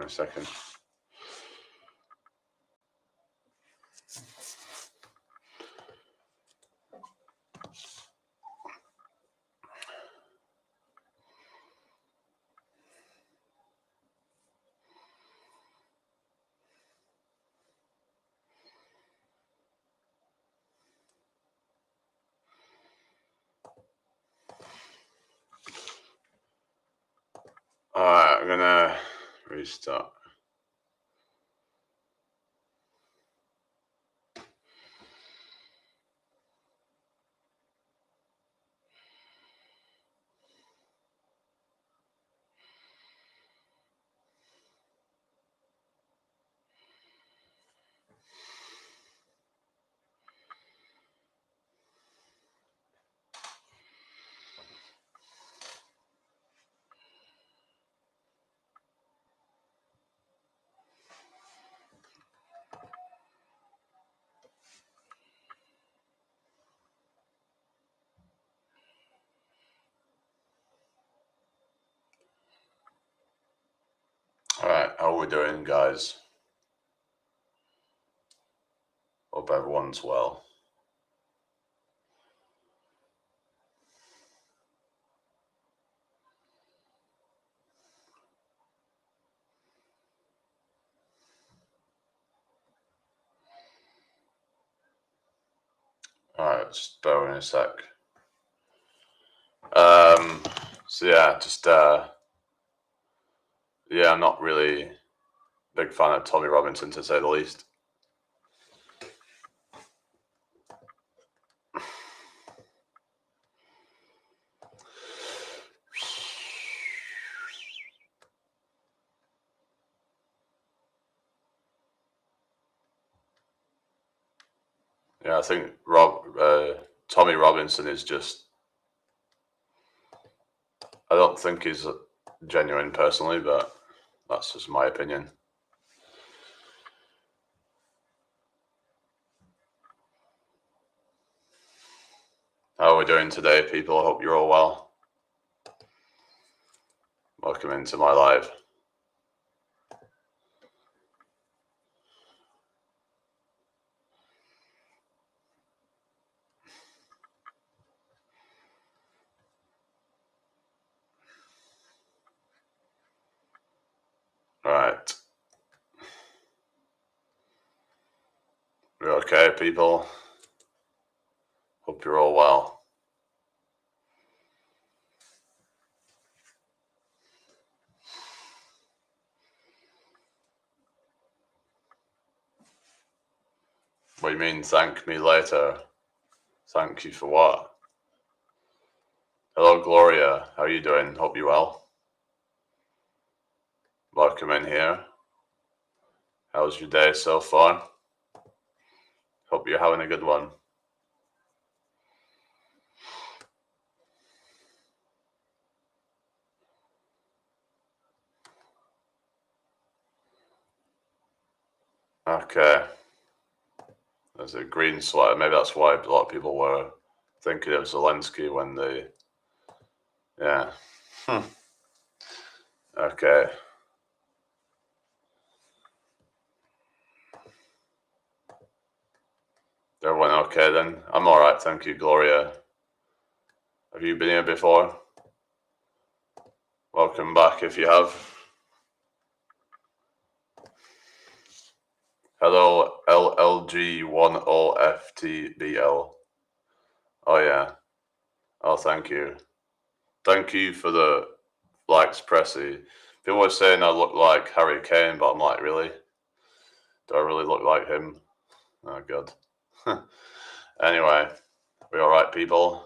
a second. Alright, I'm gonna restart. Alright, how are we doing, guys? Hope everyone's well. Alright, just bear with me a sec. So yeah, I'm not really a big fan of Tommy Robinson, to say the least. Yeah, I think Tommy Robinson is just, I don't think he's genuine personally, but that's just my opinion. How are we doing today, people? I hope you're all well. Welcome into my live. Right. We're okay, people? Hope you're all well. What do you mean, thank me later? Thank you for what? Hello, Gloria. How are you doing? Hope you're well. Welcome in here. How's your day so far? Hope you're having a good one. Okay. There's a green sweater. Maybe that's why a lot of people were thinking of Zelensky when they... Yeah. Okay. Everyone okay then? I'm alright, thank you, Gloria. Have you been here before? Welcome back if you have. Hello, LLG10FTBL. Oh yeah. Oh, thank you. Thank you for the likes, Pressy. People were saying I look like Harry Kane, but I'm like, really? Do I really look like him? Oh, God. Anyway, we alright, people?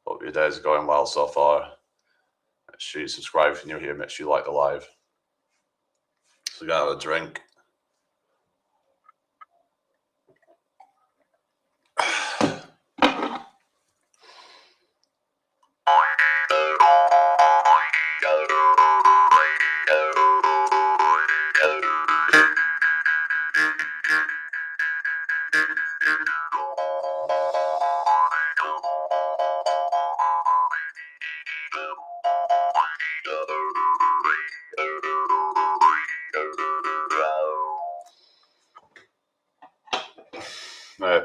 Hope your day's going well so far. Make sure you subscribe if you're new here. Make sure you like the live. So we're going to have a drink.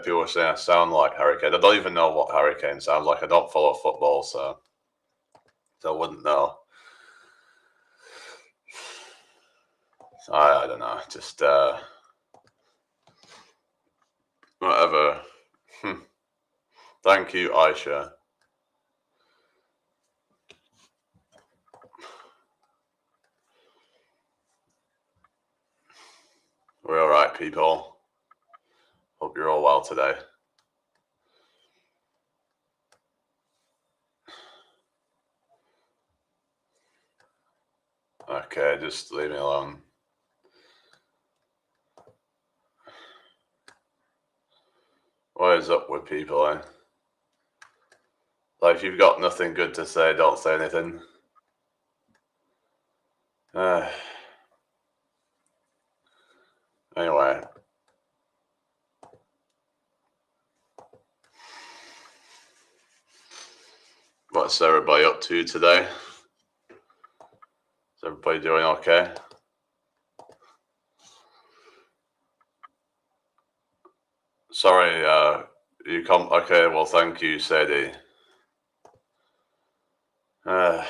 people were saying I sound like Harry Kane. I don't even know what Harry Kane sounds like. I don't follow football, so I wouldn't know. I don't know. Just whatever. Thank you, Aisha. We're all right, people. Hope you're all well today. Okay, just leave me alone. What is up with people, eh? Like, if you've got nothing good to say, don't say anything. Anyway. What's everybody up to today? Is everybody doing okay? Sorry, you come. Okay, well, thank you, Sadie. I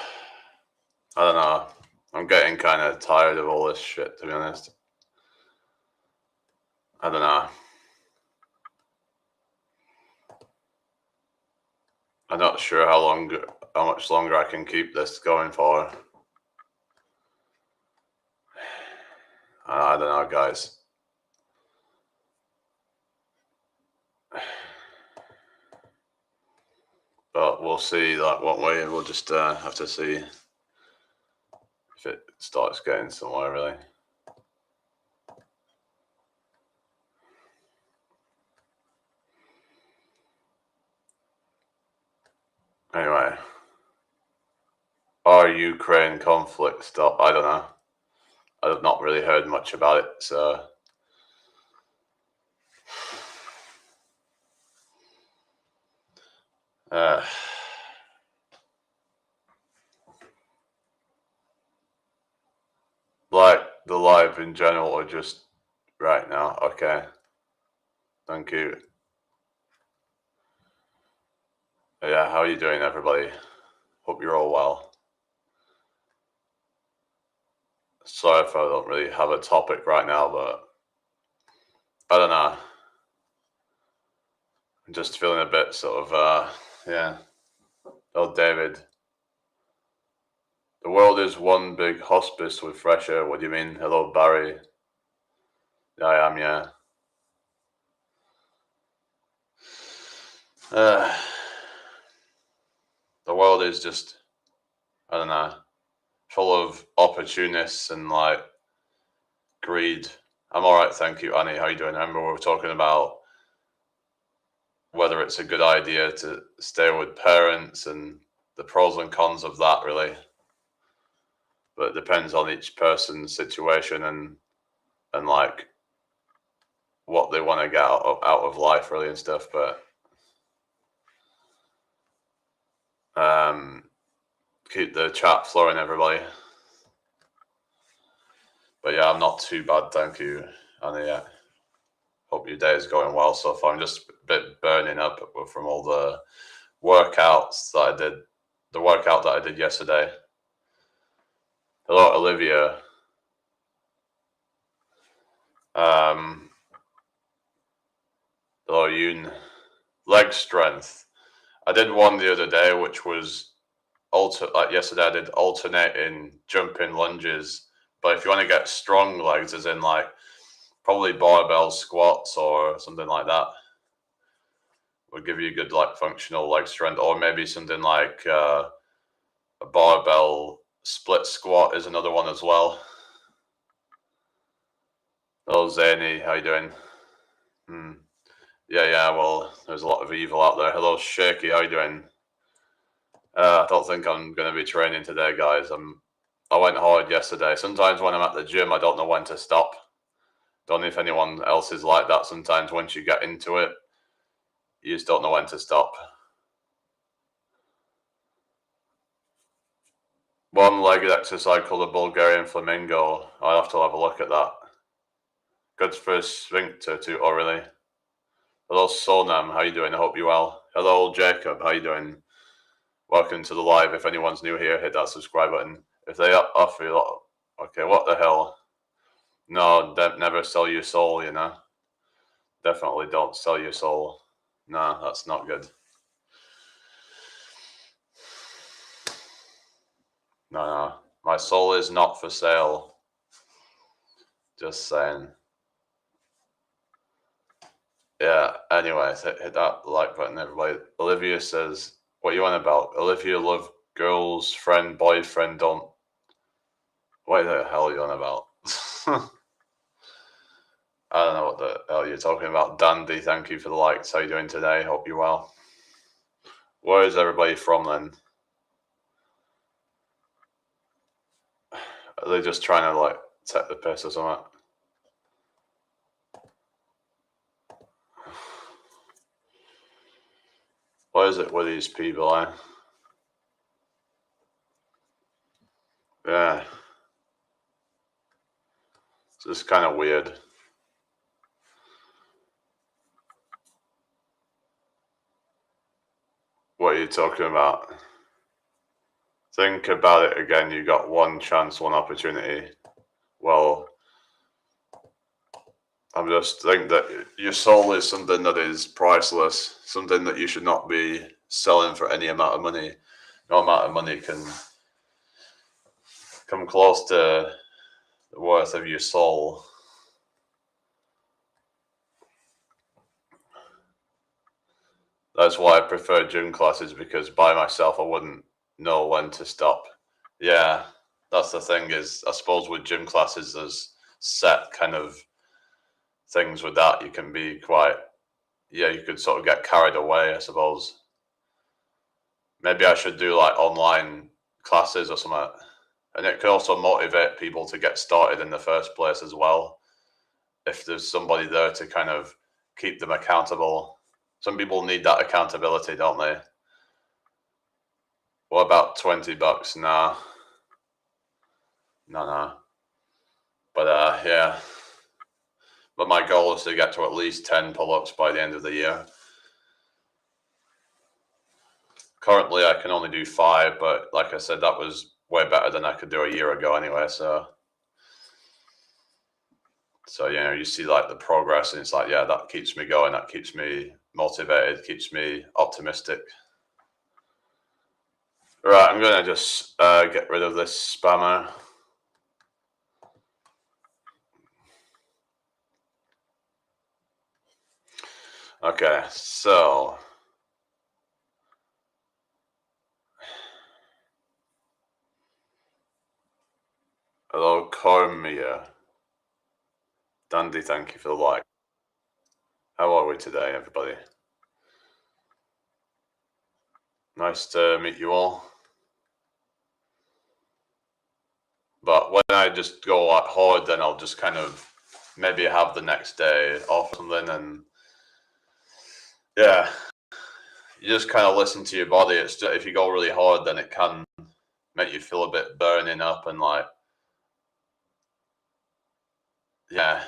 don't know. I'm getting kind of tired of all this shit, to be honest. I don't know. I'm not sure how much longer I can keep this going for. I don't know, guys. But we'll see that one way. We'll just have to see if it starts getting somewhere, really. Anyway. Are Ukraine conflict stop? I don't know. I've not really heard much about it, so. Like the live in general, or just right now? Okay. Thank you. Yeah, how are you doing, everybody? Hope you're all well. Sorry if I don't really have a topic right now, but I don't know. I'm just feeling a bit sort of, yeah. Oh, David. The world is one big hospice with fresh air. What do you mean? Hello, Barry. Yeah, I am, yeah. The world is just, I don't know, full of opportunists and like greed. I'm all right, thank you, Annie. How you doing? Remember we were talking about whether it's a good idea to stay with parents and the pros and cons of that, really. But it depends on each person's situation and like what they want to get out of life, really, and stuff. But keep the chat flowing, everybody. But yeah, I'm not too bad, thank you, Annie. Yeah. Hope your day is going well so far. I'm just a bit burning up from all the workouts that I did. The workout that I did yesterday. Hello, Olivia. Hello, Yoon. Leg strength. I did one the other day, which was like yesterday. I did alternating jumping lunges. But if you want to get strong legs, as in like probably barbell squats or something like that, would give you good like functional leg strength, or maybe something like a barbell split squat is another one as well. Hello, Zany, how you doing? Yeah, well, there's a lot of evil out there. Hello, Shaky, how you doing? I don't think I'm going to be training today, guys. I went hard yesterday. Sometimes when I'm at the gym, I don't know when to stop. Don't know if anyone else is like that. Sometimes once you get into it, you just don't know when to stop. One-legged exercise called the Bulgarian Flamingo. I'll have to have a look at that. Good for sphincter too. Oh, really? Hello, Sonam. How you doing? I hope you're well. Hello, Jacob. How you doing? Welcome to the live. If anyone's new here, hit that subscribe button. If they offer you, okay, what the hell? No, never sell your soul. Definitely don't sell your soul. No, that's not good. No, my soul is not for sale. Just saying. Yeah, anyway, hit that like button, everybody. Olivia says, what you on about? Olivia love girls, friend, boyfriend, don't. What the hell are you on about? I don't know what the hell you're talking about. Dandy, thank you for the likes. How you doing today? Hope you're well. Where is everybody from then? Are they just trying to take the piss or something? What is it with these people, eh? Yeah. It's just kind of weird. What are you talking about? Think about it again. You got one chance, one opportunity. Well, I just think that your soul is something that is priceless, something that you should not be selling for any amount of money. No amount of money can come close to the worth of your soul. That's why I prefer gym classes, because by myself I wouldn't know when to stop. Yeah, that's the thing is, I suppose with gym classes there's set kind of things with that. You can be quite, you could sort of get carried away, I suppose. Maybe I should do like online classes or something. And it could also motivate people to get started in the first place as well. If there's somebody there to kind of keep them accountable. Some people need that accountability, don't they? What about $20? Nah. No. But yeah. But my goal is to get to at least 10 pull-ups by the end of the year. Currently, I can only do 5, but like I said, that was way better than I could do a year ago anyway. So you see like the progress, and it's like, yeah, that keeps me going. That keeps me motivated, keeps me optimistic. Right, I'm gonna just get rid of this spammer. Okay, so hello, Cormia. Dandy, thank you for the like. How are we today, everybody? Nice to meet you all. But when I just go like hard, then I'll just kind of maybe have the next day off or something, and yeah, you just kind of listen to your body. It's just, if you go really hard, then it can make you feel a bit burning up and like, yeah,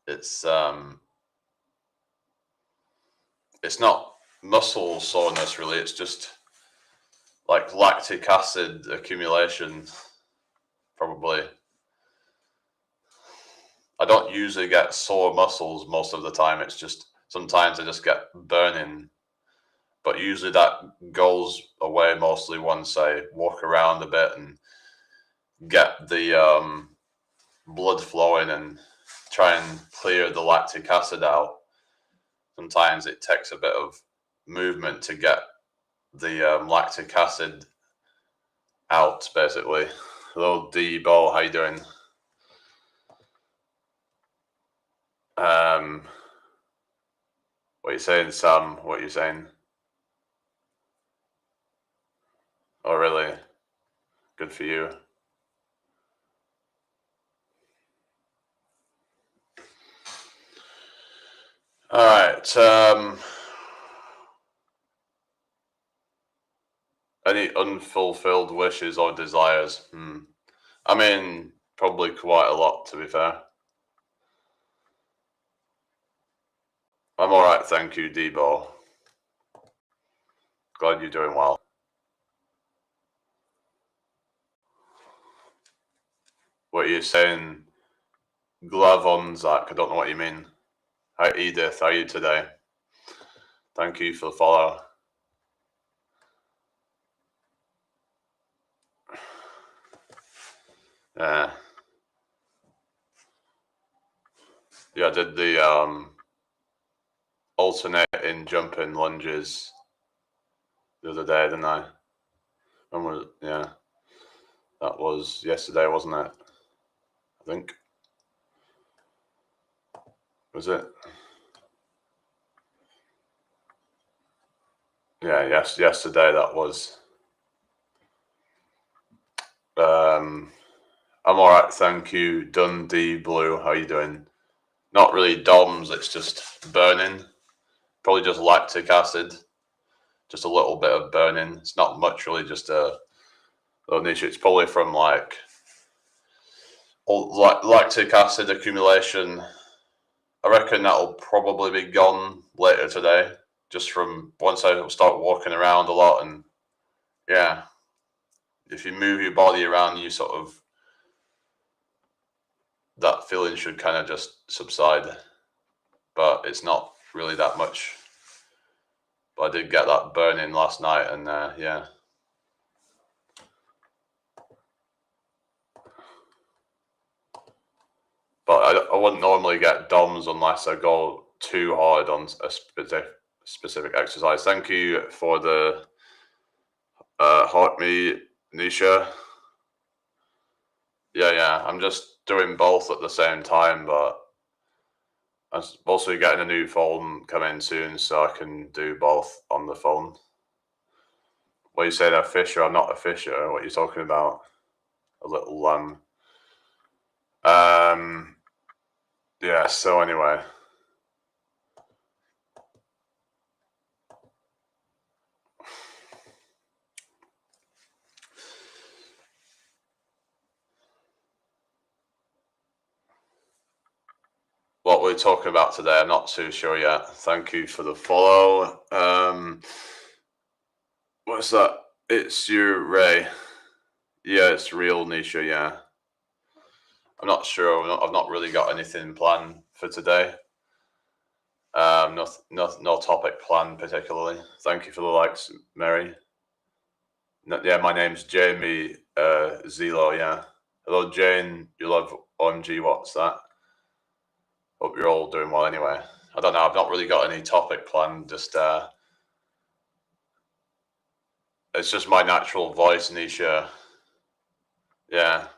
it's not muscle soreness really. It's just like lactic acid accumulation, probably. I don't usually get sore muscles most of the time. It's just sometimes I just get burning, but usually that goes away mostly once I walk around a bit and get the blood flowing and try and clear the lactic acid out. Sometimes it takes a bit of movement to get the lactic acid out, basically. Hello, D Bo, how you doing? What are you saying, Sam? What are you saying? Oh, really? Good for you. All right. Any unfulfilled wishes or desires? I mean, probably quite a lot, to be fair. I'm alright, thank you, Debo. Glad you're doing well. What are you saying? Glove on, Zach. I don't know what you mean. Hi, Edith. How are you today? Thank you for the follow. Yeah, I did the alternating jumping lunges the other day, didn't I? Yeah, that was yesterday, wasn't it? I think. Was it? Yeah, yes, yesterday that was. I'm alright, thank you. Dundee Blue, how you doing? Not really DOMS, it's just burning. Probably just lactic acid. Just a little bit of burning. It's not much, really, just a little niche. It's probably from lactic acid accumulation. I reckon that'll probably be gone later today, just from once I start walking around a lot. And yeah, if you move your body around, you sort of, that feeling should kind of just subside. But it's not really that much. But I did get that burning last night, and yeah. But I wouldn't normally get DOMS unless I go too hard on a specific exercise. Thank you for the heart me, Nisha. Yeah. I'm just doing both at the same time, but I'm also getting a new phone coming soon, so I can do both on the phone. What you saying, a fisher? I'm not a fisher. What are you talking about? A little lamb. Yeah. So anyway. What we're talking about today, I'm not too sure yet. Thank you for the follow. What's that? It's your Ray. Yeah, it's real, Nisha. Yeah, I'm not sure. I've not really got anything planned for today. No topic planned particularly. Thank you for the likes, Mary. No, yeah, my name's Jamie Zelo. Yeah, hello, Jane. You love OMG. What's that? Hope you're all doing well. Anyway, I don't know. I've not really got any topic planned. Just it's just my natural voice, Nisha. Yeah,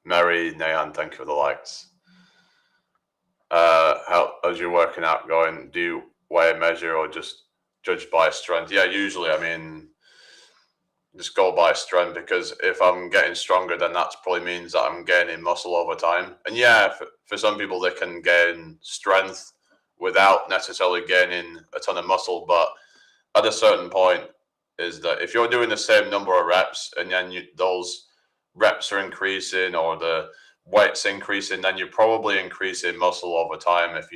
Mary, Nayan. Thank you for the likes. How's your working out going? Do you weigh, measure, or just judge by strength? Yeah, usually, I mean, just go by strength, because if I'm getting stronger, then that probably means that I'm gaining muscle over time. And yeah, for some people, they can gain strength without necessarily gaining a ton of muscle. But at a certain point, is that if you're doing the same number of reps and then those reps are increasing or the weight's increasing, then you're probably increasing muscle over time. As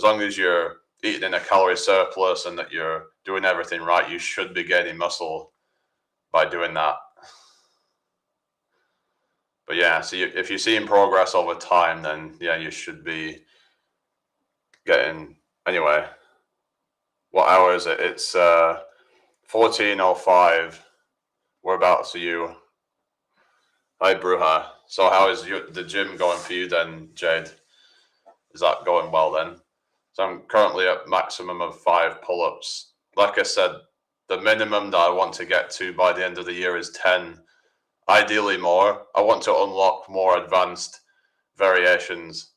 long as you're eating in a calorie surplus and that you're doing everything right, you should be gaining muscle by doing that. But yeah, so if you're seeing progress over time, then yeah, you should be getting. Anyway, what hour is it? It's 14:05. Whereabouts are you? Hi, Bruja. So how is the gym going for you then, Jade? Is that going well then? So I'm currently at maximum of 5 pull-ups. Like I said, the minimum that I want to get to by the end of the year is 10. Ideally more. I want to unlock more advanced variations.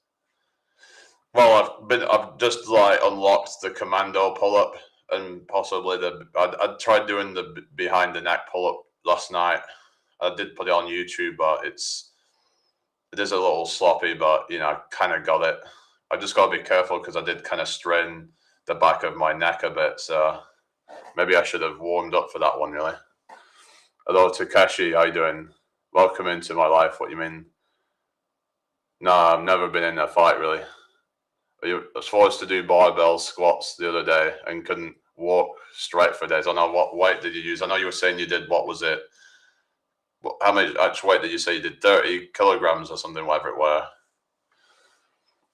Well, I've just like unlocked the commando pull-up and possibly I tried doing the behind the neck pull-up last night. I did put it on YouTube, but it is a little sloppy, but I kind of got it. I just got to be careful because I did kind of strain the back of my neck a bit, so maybe I should have warmed up for that one, really. Hello, Takeshi, how you doing? Welcome into my life. What you mean? No, I've never been in a fight, really. I was forced to do barbell squats the other day and couldn't walk straight for days. I don't know what weight did you use. I know you were saying you did, what was it? How much actual weight did you say you did? 30 kilograms or something, whatever it were.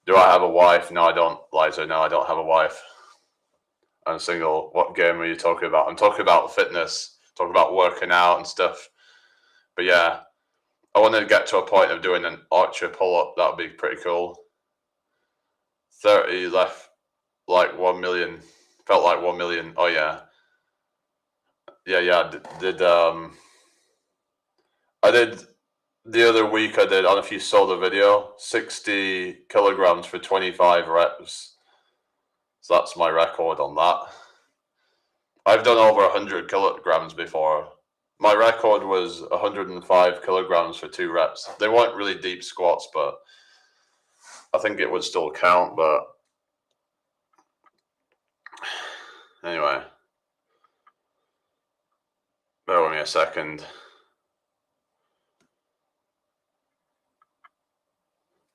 Do I have a wife? No, I don't, Liza. No, I don't have a wife. I'm single. What game are you talking about? I'm talking about fitness, talking about working out and stuff. But yeah, I want to get to a point of doing an archer pull-up. That would be pretty cool. 30 left, like 1 million. Felt like 1 million. Oh yeah. Yeah. I did the other week. I don't know if you saw the video. 60 kilograms for 25 reps. So that's my record on that. I've done over 100 kilograms before. My record was 105 kilograms for 2 reps. They weren't really deep squats, but I think it would still count. But anyway, bear with me a second.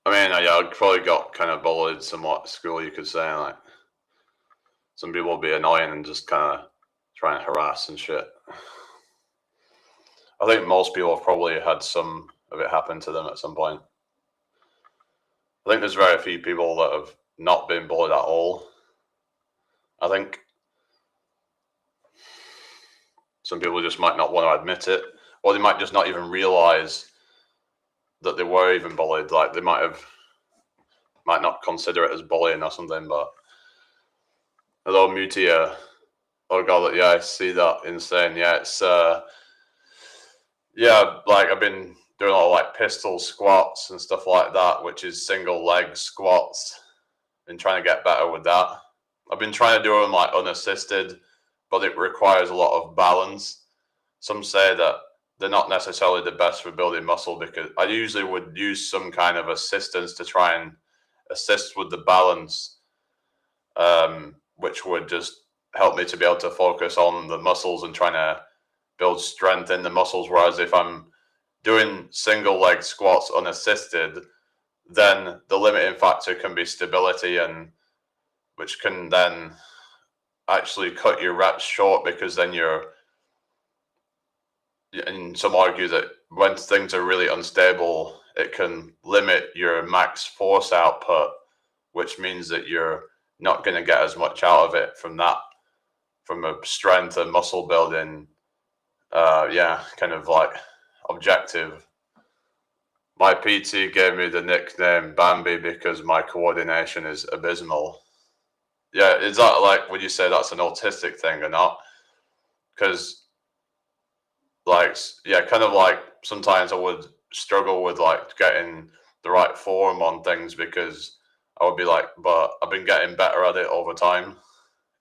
I mean, yeah, I probably got kind of bullied somewhat at school, you could say. Like, some people will be annoying and just kind of try and harass and shit. I think most people have probably had some of it happen to them at some point. I think there's very few people that have not been bullied at all. I think some people just might not want to admit it, or they might just not even realize that they were even bullied. Like, they might not consider it as bullying or something. But hello, Mutia. Oh god, yeah, I see that. Insane. Yeah, it's yeah, like I've been doing a lot of like pistol squats and stuff like that, which is single leg squats. Been trying to get better with that. I've been trying to do them like unassisted, but it requires a lot of balance. Some say that they're not necessarily the best for building muscle, because I usually would use some kind of assistance to try and assist with the balance, which would just help me to be able to focus on the muscles and trying to build strength in the muscles. Whereas if I'm doing single leg squats unassisted, then the limiting factor can be stability, and which can then actually cut your reps short, because then and some argue that when things are really unstable, it can limit your max force output, which means that you're not going to get as much out of it from that, from a strength and muscle building, kind of like objective. My PT gave me the nickname Bambi because my coordination is abysmal. Yeah, is that like, would you say that's an autistic thing or not? Because, like, yeah, kind of like sometimes I would struggle with like getting the right form on things, because I would be like, but I've been getting better at it over time.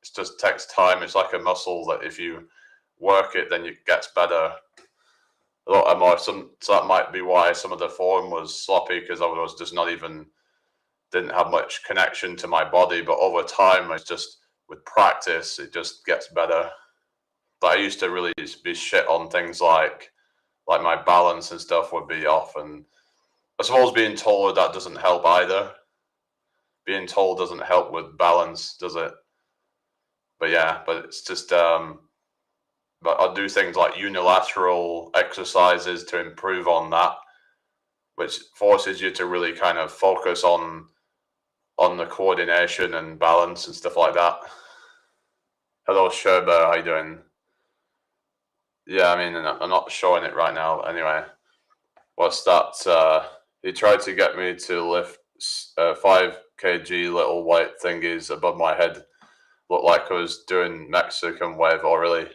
It just takes time. It's like a muscle that if you work it, then it gets better. A lot more. So that might be why some of the form was sloppy, because I was just not even, didn't have much connection to my body. But over time, it's just with practice, it just gets better. But I used to really be shit on things like my balance and stuff would be off, and I suppose being taller, that doesn't help either. Being tall doesn't help with balance, does it? But yeah, but it's just but I'll do things like unilateral exercises to improve on that, which forces you to really kind of focus on the coordination and balance and stuff like that. Hello, Sherber, how you doing? Yeah, I mean, I'm not showing it right now. Anyway, what's that? He tried to get me to lift 5 kg little white thingies above my head. Looked like I was doing Mexican wave. Or really,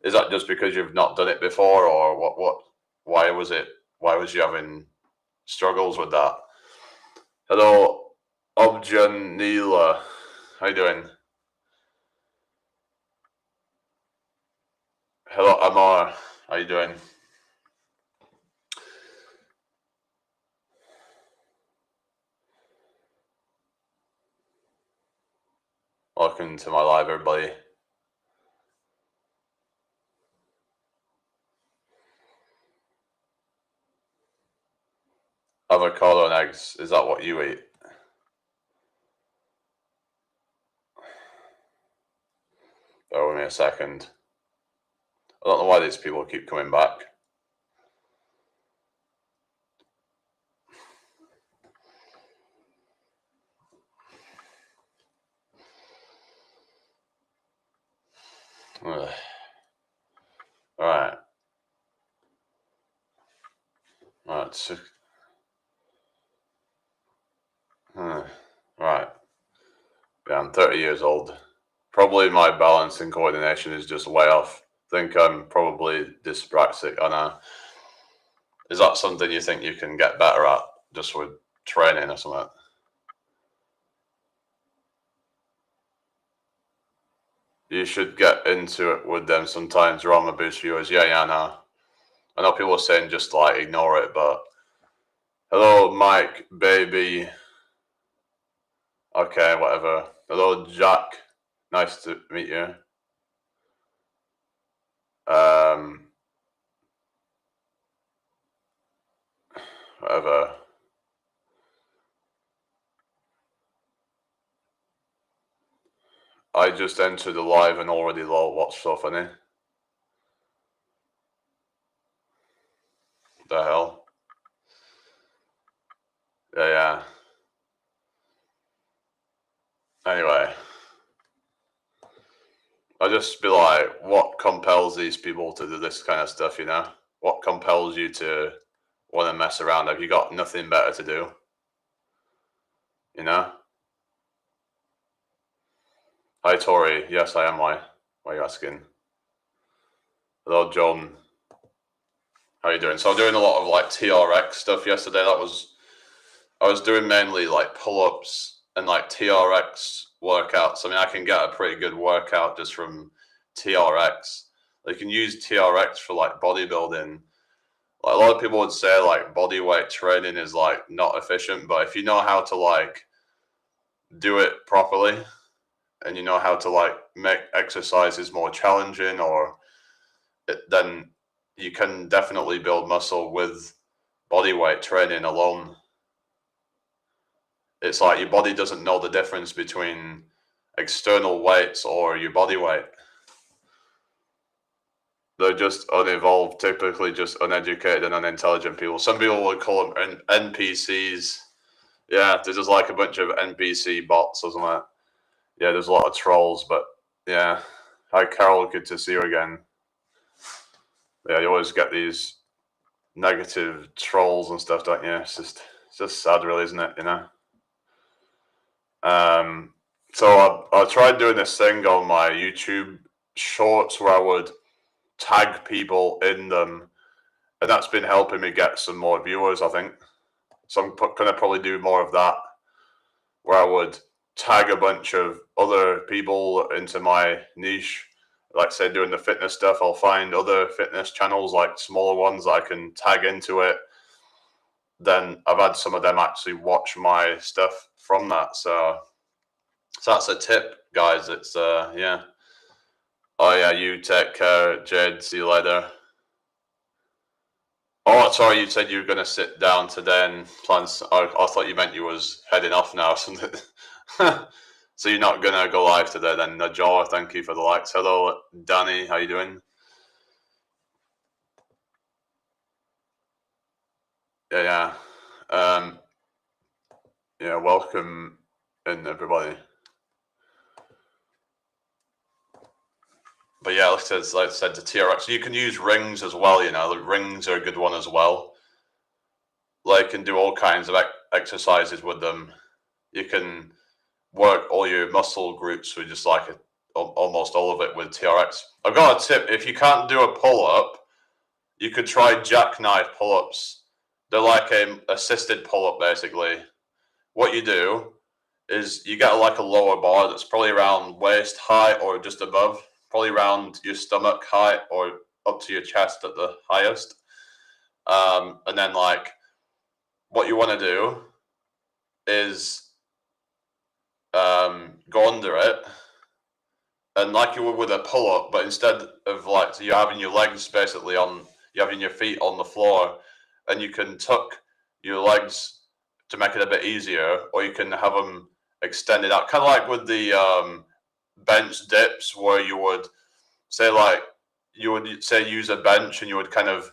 is that just because you've not done it before, or what? Why was it? Why was you having struggles with that? Hello, Objanila. How you doing? Hello, Amar. How you doing? Welcome to my live, everybody. Avocado and eggs. Is that what you eat? Bear with me a second. I don't know why these people keep coming back. Ugh. Alright. Right. So, right. Yeah, I'm 30 years old. Probably my balance and coordination is just way off. Think I'm probably dyspraxic. I know. Is that something you think you can get better at just with training or something? You should get into it with them sometimes. Rama boost viewers. Yeah, I know. I know people are saying just like ignore it, but hello, Mike, baby. Okay, whatever. Hello, Jack. Nice to meet you. Whatever. I just entered the live and already lol. What's so funny? The hell? Yeah. Anyway, I just be like, what compels these people to do this kind of stuff, you know? What compels you to want to mess around? Have you got nothing better to do? You know? Hi, Tori. Yes, I am. Why are you asking? Hello, John. How are you doing? So I'm doing a lot of like TRX stuff yesterday. I was doing mainly like pull-ups and like TRX workouts. I mean, I can get a pretty good workout just from TRX. You can use TRX for like bodybuilding. Like a lot of people would say like body weight training is like not efficient, but if you know how to like do it properly and you know how to like make exercises more challenging then you can definitely build muscle with body weight training alone. It's like your body doesn't know the difference between external weights or your body weight. They're just unevolved, typically just uneducated and unintelligent people. Some people would call them NPCs. Yeah, there's just like a bunch of NPC bots or something. Yeah, there's a lot of trolls, but yeah. Hi, Carol. Good to see you again. Yeah, you always get these negative trolls and stuff, don't you? It's just sad, really, isn't it? You know. So I tried doing this thing on my YouTube shorts where I would tag people in them, and that's been helping me get some more viewers, I think. So I'm going to probably do more of that, where I would tag a bunch of other people into my niche. Like say doing the fitness stuff, I'll find other fitness channels, like smaller ones that I can tag into it. Then I've had some of them actually watch my stuff from that. So that's a tip, guys. It's yeah. Oh yeah, you take care, Jade. See you later. Oh, sorry, you said you were going to sit down today and plans. I thought you meant you was heading off now or something. So you're not going to go live today then? Najor, thank you for the likes. Hello, Danny. How you doing? Yeah. Yeah, welcome in, everybody. But yeah, like I said, the TRX, you can use rings as well, you know. The rings are a good one as well. Like, you can do all kinds of exercises with them. You can work all your muscle groups with just like almost all of it with TRX. I've got a tip. If you can't do a pull-up, you could try jackknife pull-ups. They're like a assisted pull-up, basically. What you do is you get like a lower bar that's probably around waist height or just above, probably around your stomach height or up to your chest at the highest. And then like what you want to do is go under it, and like you would with a pull-up, but instead of like so you're having your legs basically on, you're having your feet on the floor, and you can tuck your legs to make it a bit easier, or you can have them extended out, kind of like with the bench dips where you would say like use a bench and you would kind of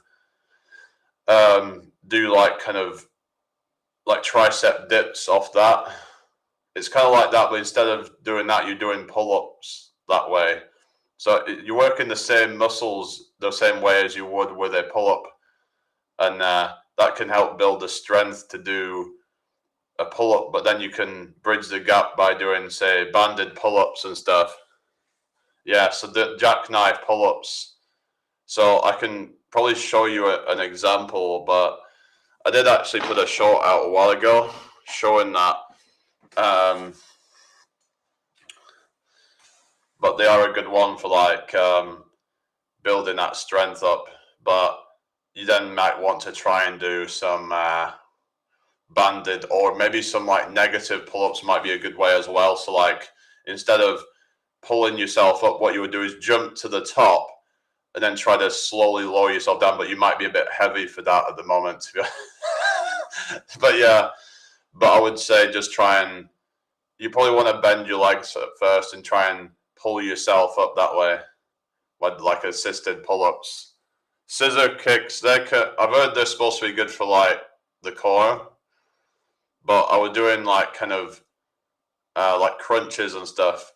do like kind of like tricep dips off that. It's kind of like that, but instead of doing that, you're doing pull-ups that way. So you're working the same muscles the same way as you would with a pull-up, and that can help build the strength to do a pull-up. But then you can bridge the gap by doing, say, banded pull-ups and stuff. Yeah, so the jackknife pull-ups. So I can probably show you an example, but I did actually put a short out a while ago showing that. But they are a good one for like building that strength up. But you then might want to try and do some banded, or maybe some like negative pull-ups might be a good way as well. So like instead of pulling yourself up, what you would do is jump to the top and then try to slowly lower yourself down. But you might be a bit heavy for that at the moment. But yeah, but I would say just try and, you probably want to bend your legs at first and try and pull yourself up that way, like assisted pull-ups. Scissor kicks, I've heard they're supposed to be good for like the core, but I was doing like kind of like crunches and stuff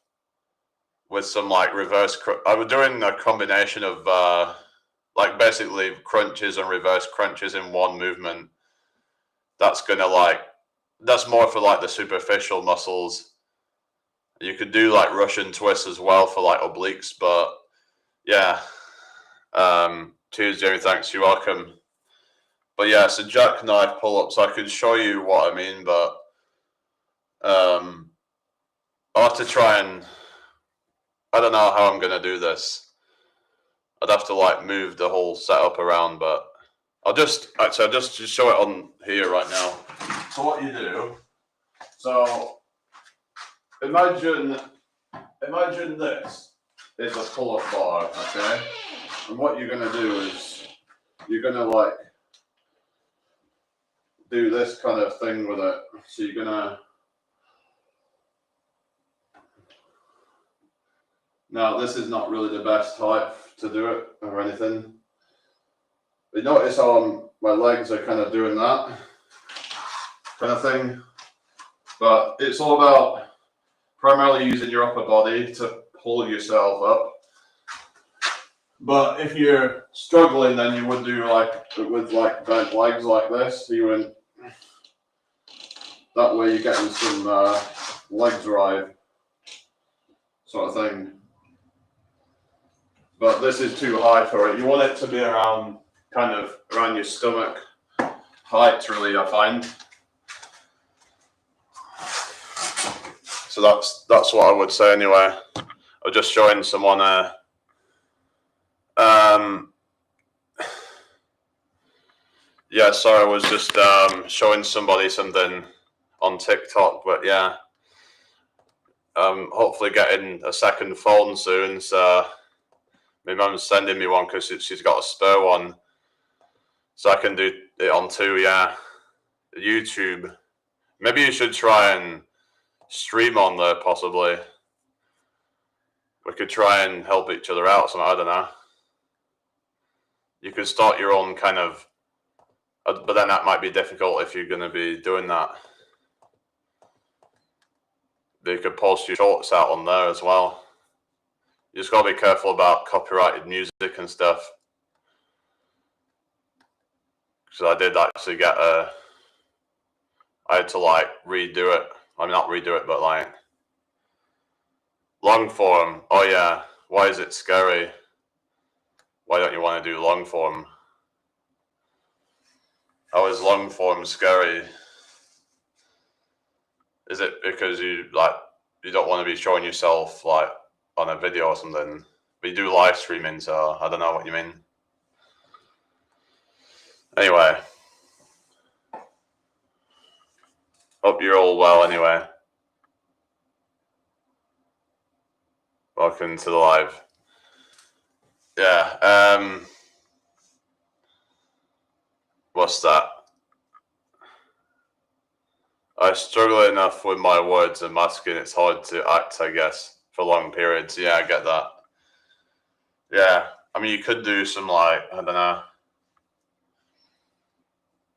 with some like I was doing a combination of like basically crunches and reverse crunches in one movement. That's more for like the superficial muscles. You could do like Russian twists as well for like obliques, but yeah. Cheers, Jamie. Thanks. You're welcome. But yeah, so jackknife pull-ups. I can show you what I mean, but I'll have to try and. I don't know how I'm gonna do this. I'd have to like move the whole setup around, but I'll just show it on here right now. So what you do? So imagine this is a pull-up bar, okay? And what you're gonna do is you're gonna like do this kind of thing with it. So you're gonna. Now this is not really the best height to do it or anything. But notice how my legs are kind of doing that kind of thing. But it's all about primarily using your upper body to pull yourself up. But if you're struggling, then you would do like with like bent legs like this. So you wouldn't. That way you're getting some leg drive sort of thing. But this is too high for it. You want it to be around your stomach height, really, I find. So that's what I would say anyway. I'm just showing someone yeah, sorry, I was just showing somebody something on TikTok, but yeah. Hopefully getting a second phone soon, so my mum's sending me one because she's got a spare one. So I can do it on two, yeah. YouTube. Maybe you should try and stream on there, possibly. We could try and help each other out, I don't know. You could start your own kind of, but then that might be difficult if you're going to be doing that. But you could post your shorts out on there as well. You just got to be careful about copyrighted music and stuff. Because I did actually get I had to like redo it. I mean, not redo it, but like long form. Oh yeah, why is it scary? Why don't you want to do long form? How is long form scary? Is it because you don't want to be showing yourself like on a video or something? But you do live streaming, so I don't know what you mean. Anyway, hope you're all well anyway. Welcome to the live. Yeah, what's that? I struggle enough with my words and masking, it's hard to act, I guess. for long periods. Yeah, I get that. Yeah, I mean, you could do some like, I don't know.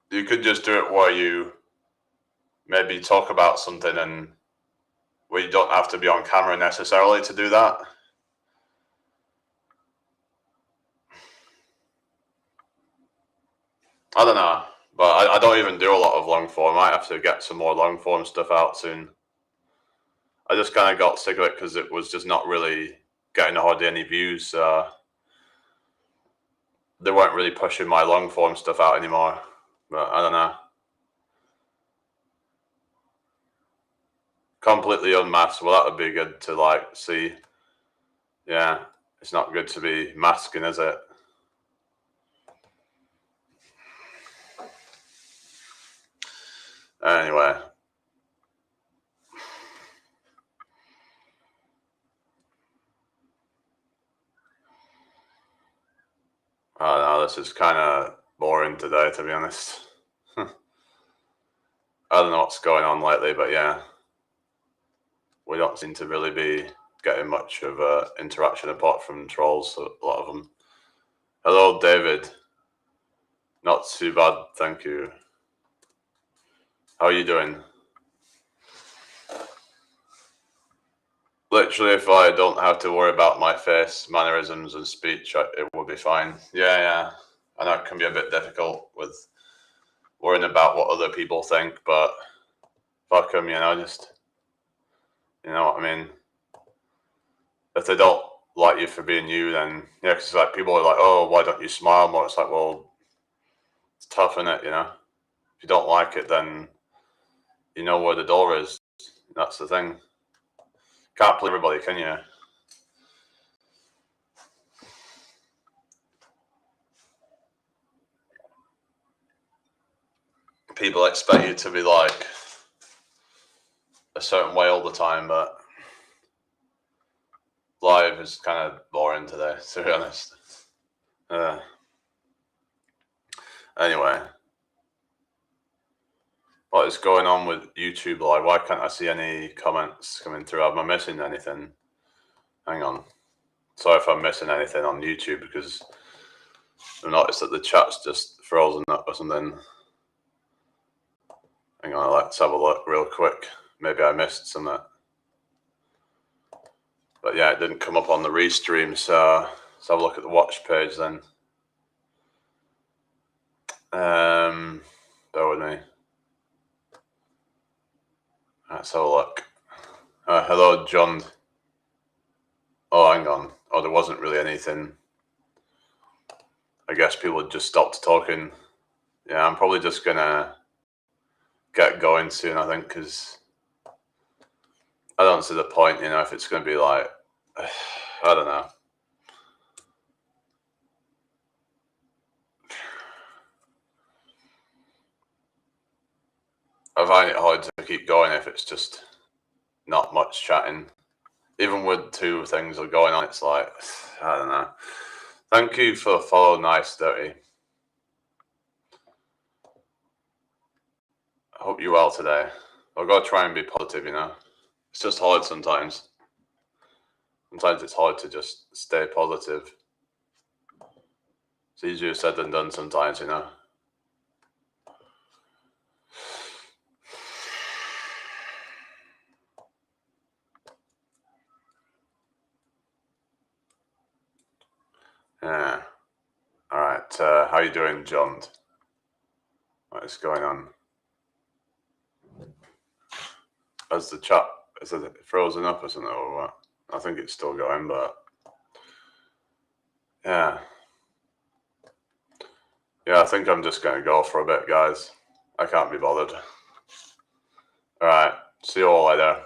You could just do it where you maybe talk about something and where you don't have to be on camera necessarily to do that. I don't know, but I don't even do a lot of long form. I might have to get some more long form stuff out soon. I just kind of got sick of it because it was just not really getting hardly any views. They weren't really pushing my long form stuff out anymore. But I don't know. Completely unmasked. Well, that would be good to like see. Yeah, it's not good to be masking, is it? Anyway. I don't know, this is kind of boring today, to be honest. I don't know what's going on lately, but yeah. We don't seem to really be getting much of interaction apart from trolls, a lot of them. Hello, David. Not too bad, thank you. How are you doing? Literally, if I don't have to worry about my face, mannerisms, and speech, it will be fine. Yeah. I know it can be a bit difficult with worrying about what other people think, but fuck them, just, you know what I mean? If they don't like you for being you, then, yeah, because like people are like, oh, why don't you smile more? It's like, well, it's tough, innit, If you don't like it, then you know where the door is. That's the thing. Can't please everybody, can you? People expect you to be like a certain way all the time, but live is kind of boring today, to be honest. Anyway, what is going on with YouTube Live? Why can't I see any comments coming through? Am I missing anything? Hang on. Sorry if I'm missing anything on YouTube because I've noticed that the chat's just frozen up or something. Hang on, let's have a look real quick. Maybe I missed something. But yeah, it didn't come up on the restream, so let's have a look at the watch page then. Bear with me. Let's have a look. Hello, John. Oh, hang on. Oh, there wasn't really anything. I guess people just stopped talking. Yeah, I'm probably just gonna get going soon, I think, because I don't see the point, if it's gonna be like, I don't know. I find it hard to keep going if it's just not much chatting. Even with two things are going on, it's like, I don't know. Thank you for the follow, Nice Dirty. I hope you're well today. I've got to try and be positive, It's just hard sometimes. Sometimes it's hard to just stay positive. It's easier said than done sometimes, Yeah. All right. How you doing, John? What is going on? Is the chat is it frozen up or something or what? I think it's still going, but yeah. Yeah, I think I'm just going to go for a bit, guys. I can't be bothered. All right. See you all later.